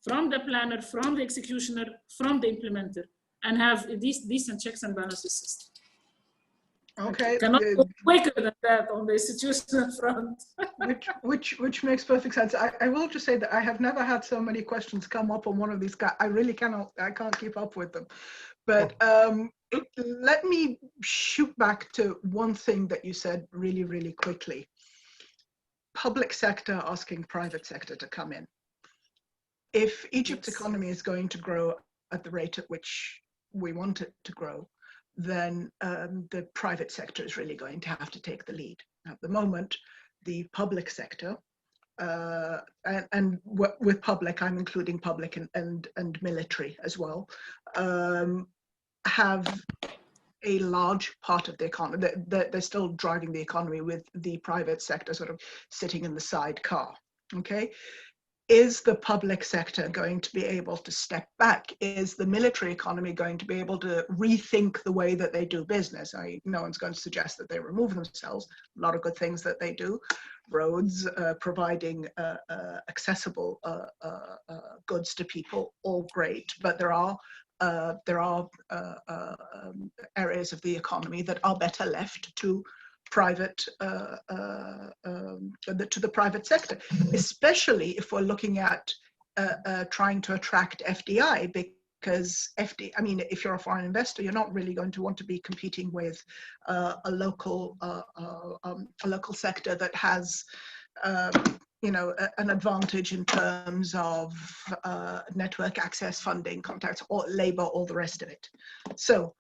from the planner, from the executioner, from the implementer, and have a decent checks and balances system. Okay. I cannot go quicker than that on the institutional front. which makes perfect sense. I will just say that I have never had so many questions come up on one of these guys. I really I can't keep up with them. But let me shoot back to one thing that you said really, really quickly. Public sector asking private sector to come in. If Egypt's economy is going to grow at the rate at which we want it to grow, then the private sector is really going to have to take the lead. At the moment, the public sector, and with public, I'm including public and military as well, have a large part of the economy. They're still driving the economy with the private sector sort of sitting in the sidecar, okay? Is the public sector going to be able to step back? Is the military economy going to be able to rethink the way that they do business? No one's going to suggest that they remove themselves. A lot of good things that they do. Roads, providing accessible goods to people, all great. But there are areas of the economy that are better left to private to the private sector, especially if we're looking at trying to attract FDI, because I mean, if you're a foreign investor, you're not really going to want to be competing with a local sector that has you know, an advantage in terms of network access, funding, contacts, or labor, all the rest of it. So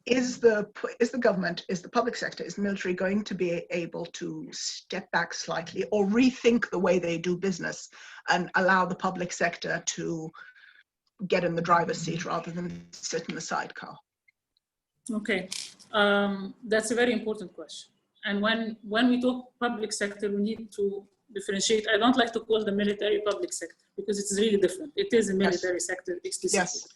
is the government, is the public sector, is the military going to be able to step back slightly or rethink the way they do business and allow the public sector to get in the driver's seat rather than sit in the sidecar? Okay, that's a very important question. And when we talk public sector, we need to differentiate. I don't like to call the military public sector because it's really different. It is a military sector explicitly. Yes.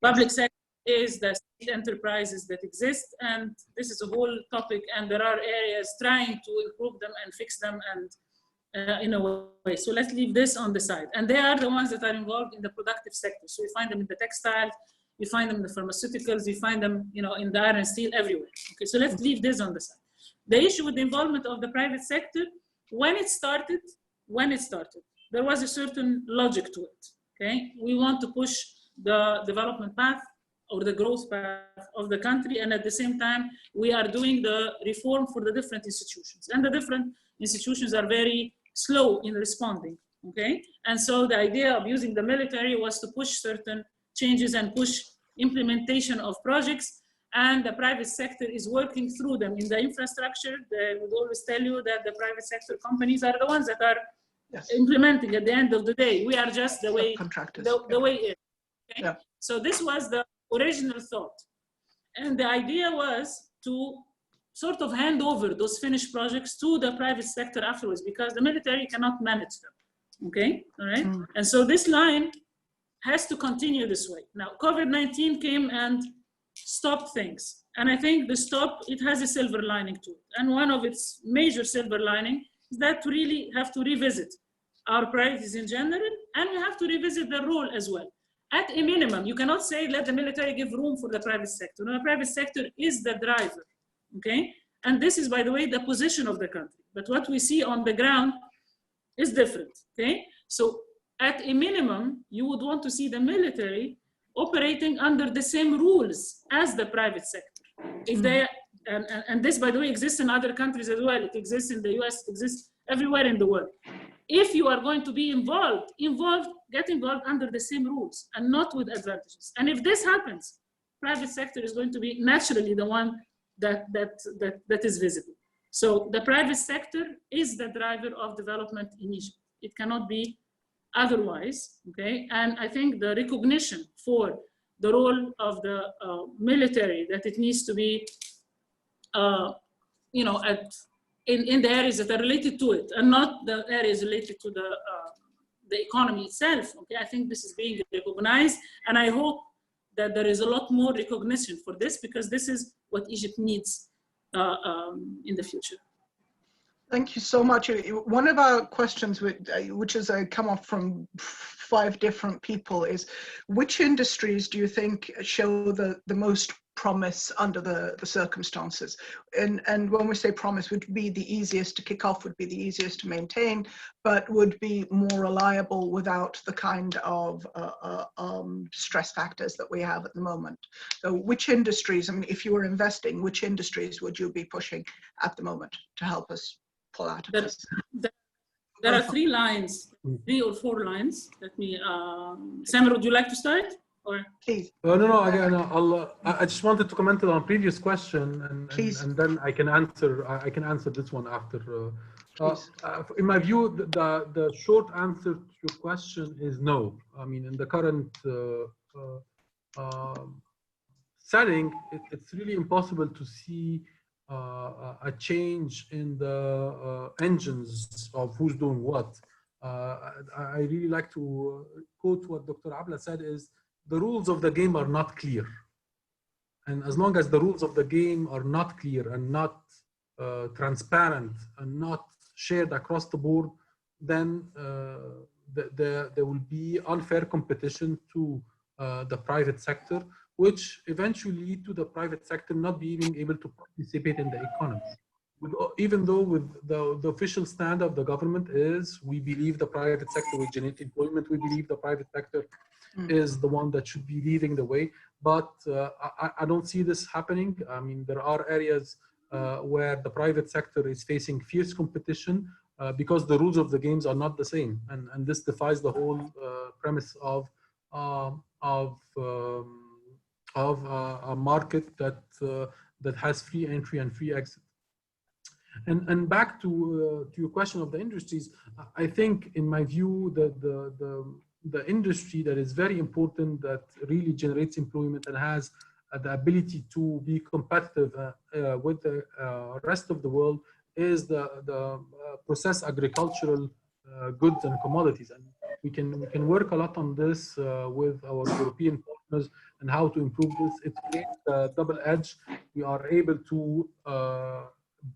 Public sector is the state enterprises that exist, and this is a whole topic, and there are areas trying to improve them and fix them and in a way. So let's leave this on the side. And they are the ones that are involved in the productive sector. So you find them in the textile, you find them in the pharmaceuticals, you find them, you know, in the iron and steel, everywhere. Okay, so let's leave this on the side. The issue with the involvement of the private sector, when it started, there was a certain logic to it. Okay, we want to push the development path or the growth path of the country, and at the same time, we are doing the reform for the different institutions. And the different institutions are very slow in responding, okay? And so the idea of using the military was to push certain changes and push implementation of projects, and the private sector is working through them. In the infrastructure, they would always tell you that the private sector companies are the ones that are implementing at the end of the day. We are just the way, the way it is, okay? Yeah. So this was the original thought. And the idea was to sort of hand over those finished projects to the private sector afterwards, because the military cannot manage them, okay, all right? And so this line has to continue this way. Now, COVID-19 came and stopped things. And I think the stop, it has a silver lining to it. And one of its major silver lining is that we really have to revisit our priorities in general, and we have to revisit the role as well. At a minimum, you cannot say, let the military give room for the private sector. No, the private sector is the driver, okay? And this is, by the way, the position of the country. But what we see on the ground is different, okay? So at a minimum, you would want to see the military operating under the same rules as the private sector. If they and this, by the way, exists in other countries as well. It exists in the US, it exists everywhere in the world. If you are going to be involved, get involved under the same rules and not with advantages. And if this happens, private sector is going to be naturally the one that is visible. So the private sector is the driver of development in Egypt. It cannot be otherwise, okay? And I think the recognition for the role of the military, that it needs to be, you know, in the areas that are related to it, and not the areas related to the economy itself. Okay, I think this is being recognized, and I hope that there is a lot more recognition for this, because this is what Egypt needs in the future. Thank you so much. One of our questions, which has come up from 5 different people, is which industries do you think show the most promise under the circumstances? And when we say promise, would be the easiest to kick off, would be the easiest to maintain, but would be more reliable without the kind of stress factors that we have at the moment. So which industries, I mean, if you were investing, which industries would you be pushing at the moment to help us pull out of this? There are 3 lines, 3 or 4 lines. Let me, Samir, would you like to start? Or? Please. No. Again, I just wanted to comment on a previous question, and then I can answer this one after. In my view, the short answer to your question is no. I mean, in the current setting, it's really impossible to see a change in the engines of who's doing what. I really like to quote what Dr. Abla said is, the rules of the game are not clear. And as long as the rules of the game are not clear and not transparent and not shared across the board, then there will be unfair competition to the private sector, which eventually lead to the private sector not being able to participate in the economy. Even though with the official stand of the government is, we believe the private sector will generate employment, we believe the private sector is the one that should be leading the way, but I don't see this happening. I mean, there are areas where the private sector is facing fierce competition because the rules of the games are not the same, and this defies the whole premise of a market that has free entry and free exit. And back to your question of the industries, I think, in my view, the industry that is very important, that really generates employment and has the ability to be competitive with the rest of the world, is the processed agricultural goods and commodities. And we can work a lot on this with our European partners and how to improve this. It creates a double edge. We are able to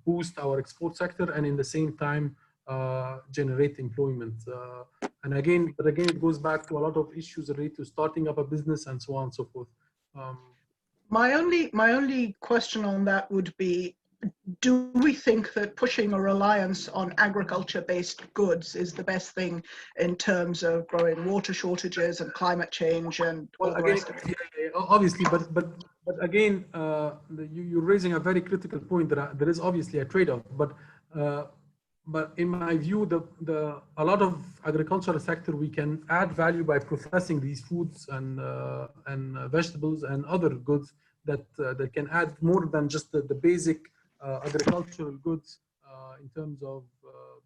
boost our export sector and in the same time generate employment. And again, it goes back to a lot of issues related to starting up a business and so on and so forth. My only question on that would be, do we think that pushing a reliance on agriculture-based goods is the best thing in terms of growing water shortages and climate change and all the rest of it? Yeah, obviously, but again, you're raising a very critical point that there is obviously a trade-off. But in my view, a lot of agricultural sector, we can add value by processing these foods and vegetables and other goods that can add more than just the basic agricultural goods in terms of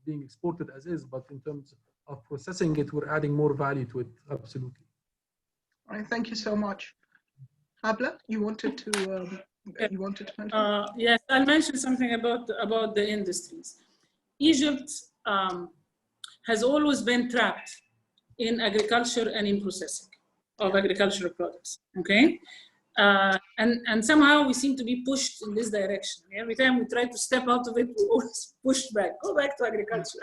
being exported as is, but in terms of processing it, we're adding more value to it. Absolutely. All right, thank you so much. Abla, you wanted to mention? Yes, I'll mention something about the industries. Egypt has always been trapped in agriculture and in processing of agricultural products. Okay. And somehow we seem to be pushed in this direction. Every time we try to step out of it, we always push back. Go back to agriculture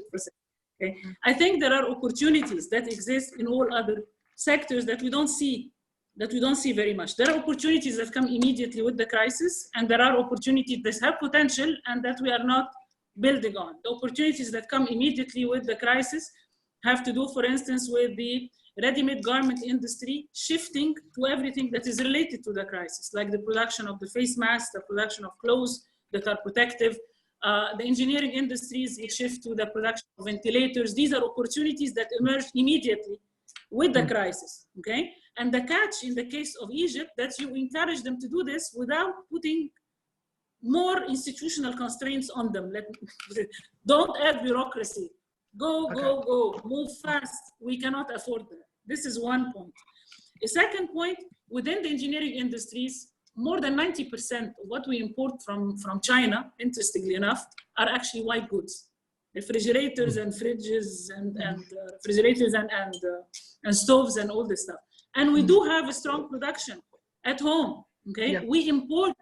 processing. Okay? I think there are opportunities that exist in all other sectors that we don't see very much. There are opportunities that come immediately with the crisis, and there are opportunities that have potential and that we are not building on. The opportunities that come immediately with the crisis have to do, for instance, with the ready-made garment industry shifting to everything that is related to the crisis, like the production of the face masks, the production of clothes that are protective. The engineering industries shift to the production of ventilators. These are opportunities that emerge immediately with the crisis, okay? And the catch in the case of Egypt, that you encourage them to do this without putting more institutional constraints on them. Don't add bureaucracy. Go, move fast. We cannot afford that. This is one point. A second point, within the engineering industries, more than 90% of what we import from China, interestingly enough, are actually white goods. Refrigerators and fridges and refrigerators and stoves and all this stuff. And we do have a strong production at home, okay? Yeah. We import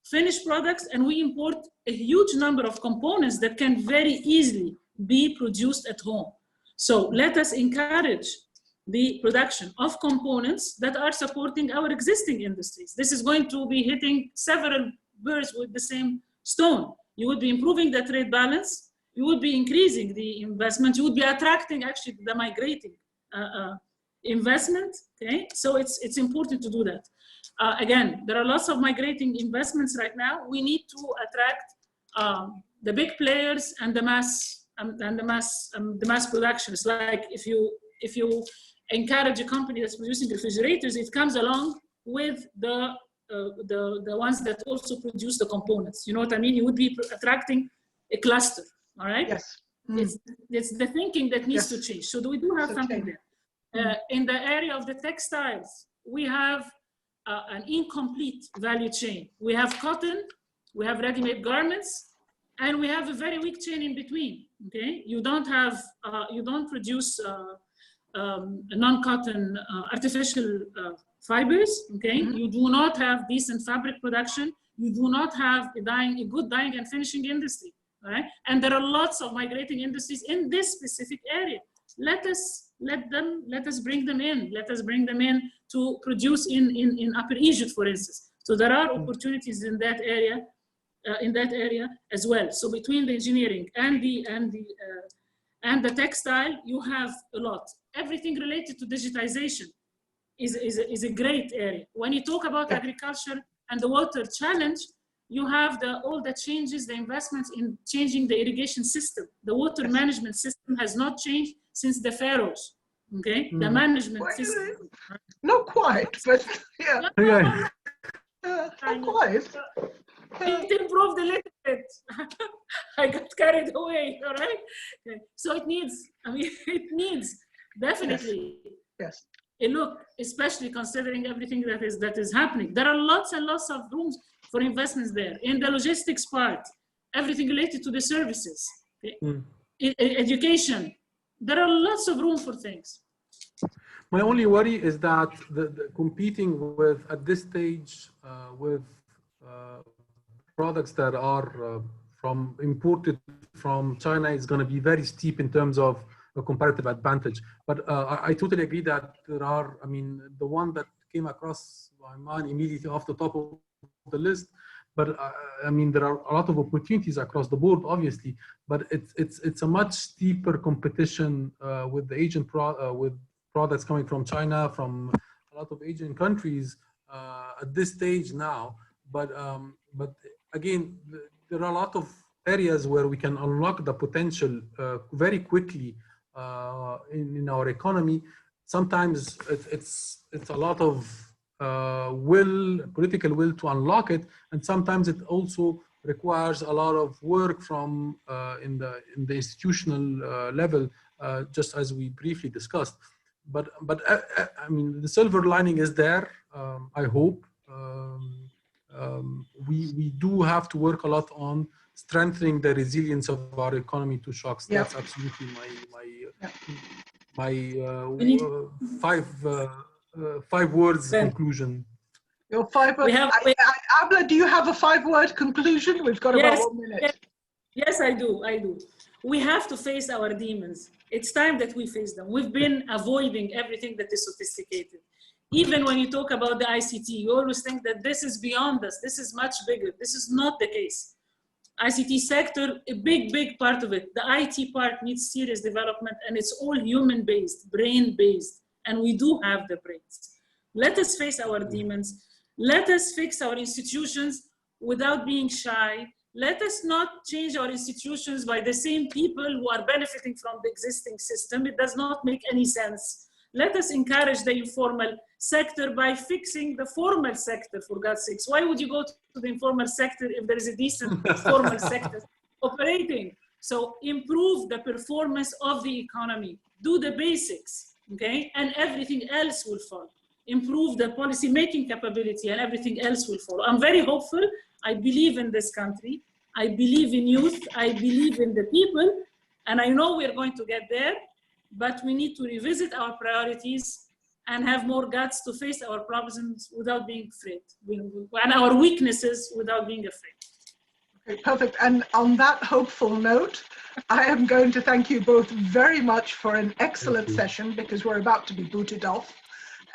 finished products and we import a huge number of components that can very easily be produced at home. So let us encourage the production of components that are supporting our existing industries. This is going to be hitting several birds with the same stone. You would be improving the trade balance, you would be increasing the investment, you would be attracting actually the migrating investment, okay? So it's important to do that. Again, there are lots of migrating investments right now. We need to attract the big players and the mass production. It's like if you encourage a company that's producing refrigerators, it comes along with the ones that also produce the components. You know what I mean? You would be attracting a cluster, all right? Yes. It's the thinking that needs to change. So we do have something there. In the area of the textiles, we have an incomplete value chain. We have cotton, we have ready-made garments, and we have a very weak chain in between, okay? You don't have, you don't produce non-cotton artificial fibers, okay? You do not have decent fabric production. You do not have a good dyeing and finishing industry, right? And there are lots of migrating industries in this specific area. Let us bring them in. Let us bring them in to produce in Upper Egypt, for instance. So there are opportunities in that area as well. So between the engineering and the textile, you have a lot. Everything related to digitization is a great area. When you talk about agriculture and the water challenge, you have all the changes, the investments in changing the irrigation system. The water management system has not changed since the pharaohs, okay? The management system. Not quite, but yeah. Not quite. It improved a little bit. I got carried away, all right? Okay. So it needs definitely a look, especially considering everything that is happening. There are lots and lots of rooms for investments there. In the logistics part, everything related to the services, okay? Education, there are lots of room for things. My only worry is that the competing with, at this stage, with products that are imported from China is going to be very steep in terms of a comparative advantage. But I totally agree that there are, I mean, the one that came across my mind immediately off the top of the list, but I mean, there are a lot of opportunities across the board, obviously, but it's a much steeper competition with the Asian with products coming from China, from a lot of Asian countries at this stage now. But again, there are a lot of areas where we can unlock the potential very quickly in our economy. Sometimes it's a lot of political will to unlock it, and sometimes it also requires a lot of work from in the institutional level, just as we briefly discussed. But I mean, the silver lining is there. I hope we do have to work a lot on strengthening the resilience of our economy to shocks. That's absolutely my five words conclusion. Your 5 words. Abla, do you have a 5-word conclusion? We've got about 1 minute. Yes, I do. We have to face our demons. It's time that we face them. We've been avoiding everything that is sophisticated. Even when you talk about the ICT, you always think that this is beyond us. This is much bigger. This is not the case. ICT sector, a big part of it. The IT part needs serious development, and it's all human-based, brain-based, and we do have the brains. Let us face our demons. Let us fix our institutions without being shy. Let us not change our institutions by the same people who are benefiting from the existing system. It does not make any sense. Let us encourage the informal sector by fixing the formal sector, for God's sakes. Why would you go to the informal sector if there is a decent formal sector operating? So improve the performance of the economy. Do the basics, okay? And everything else will follow. Improve the policy-making capability and everything else will follow. I'm very hopeful. I believe in this country. I believe in youth. I believe in the people. And I know we're going to get there. But we need to revisit our priorities and have more guts to face our problems without being afraid, and our weaknesses without being afraid. Okay, perfect. And on that hopeful note, I am going to thank you both very much for an excellent session, because we're about to be booted off.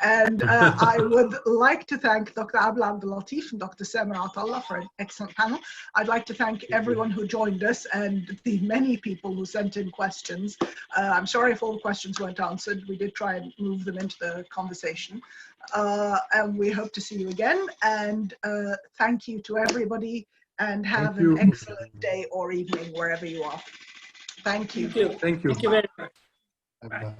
And I would like to thank Dr. Abla Abdul-Latif and Dr. Samir Atallah for an excellent panel. I'd like to thank everyone who joined us and the many people who sent in questions. I'm sorry if all the questions weren't answered. We did try and move them into the conversation. And we hope to see you again. And thank you to everybody, and have an excellent day or evening wherever you are. Thank you. Thank you. Thank you. Thank you very much. Bye.